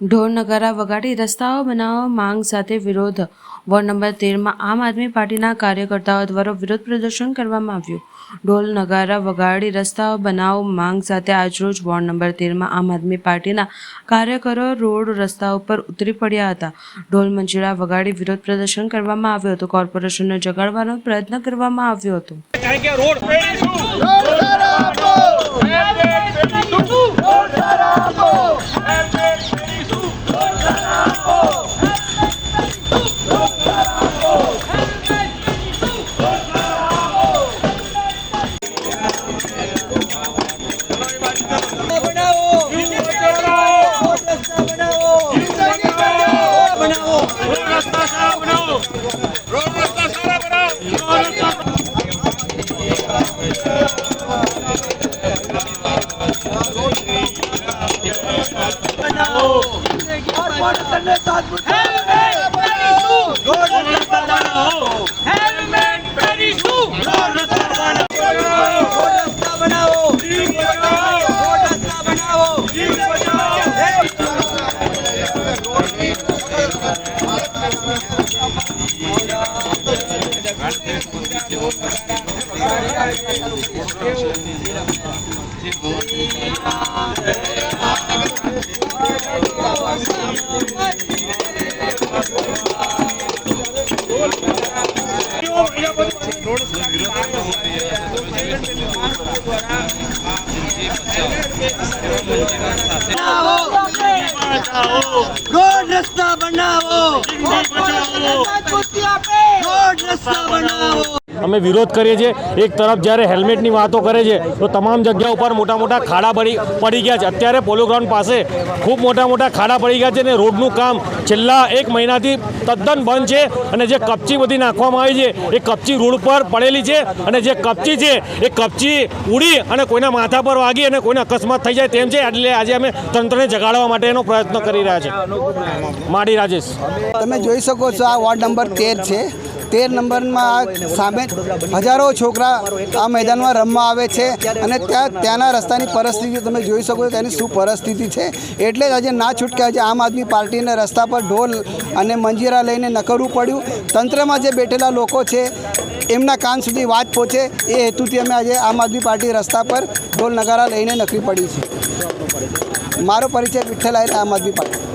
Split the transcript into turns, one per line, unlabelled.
ઢોલ નગારા વગાડી રસ્તાઓ બનાવવા માંગ સાથે વિરોધ. વોર્ડ નંબર 13માં આમ આદમી પાર્ટીના કાર્યકર્તાઓ દ્વારા વિરોધ પ્રદર્શન કરવામાં આવ્યું. ઢોલ નગારા વગાડી રસ્તાઓ બનાવો માંગ સાથે આજરોજ વોર્ડ નંબર 13માં આમ આદમી પાર્ટીના કાર્યકરો રોડ રસ્તા ઉપર ઉતરી પડ્યા હતા. ઢોલ મંજીરા વગાડી વિરોધ પ્રદર્શન કરવામાં આવ્યું હતું. કોર્પોરેશનને જગાડવાનો પ્રયત્ન કરવામાં આવ્યો હતો.
रोड रस्ता बनाओ, रोड रस्ता बनाओ।
અમે વિરોધ કરીએ છીએ. એક તરફ જ્યારે હેલ્મેટની વાતો કરે છે તો તમામ જગ્યા ઉપર મોટા મોટા ખાડા પડી ગયા છે. અત્યારે પોલો ગ્રાઉન્ડ પાસે ખૂબ મોટા ખાડા પડી ગયા છે અને રોડનું કામ છેલ્લા 1 મહિનાથી તદ્દન બંધ છે. અને જે કપચી બધી નાખવામાં આવી છે એ કપચી રોડ પર પડેલી છે અને જે કપચી છે એ કપચી ઉડી અને કોઈના માથા પર વાગી અને કોઈને અકસ્માત થઈ જાય તેમ છે. એટલે આજે અમે તંત્રને જગાડવા માટેનો પ્રયત્ન કરી રહ્યા છીએ. માડી રાજેશ,
તમે જોઈ શકો છો આ વોર્ડ નંબર 13 છે. 13 નંબરમાં સામે હજારો છોકરા આ મેદાનમાં રમવા આવે છે અને ત્યાંના રસ્તાની પરિસ્થિતિ તમે જોઈ શકો છો તેની શું પરિસ્થિતિ છે. એટલે જ આજે ના છૂટકે આજે આમ આદમી પાર્ટીને રસ્તા પર ઢોલ અને મંજીરા લઈને નકરવું પડ્યું. તંત્રમાં જે બેઠેલા લોકો છે એમના કાન સુધી વાત પહોંચે એ હેતુથી અમે આજે આમ આદમી પાર્ટી રસ્તા પર ઢોલ નગારા લઈને નકરી પડી છે. મારો પરિચય વિઠ્ઠલ આહિર, આમ આદમી પાર્ટી.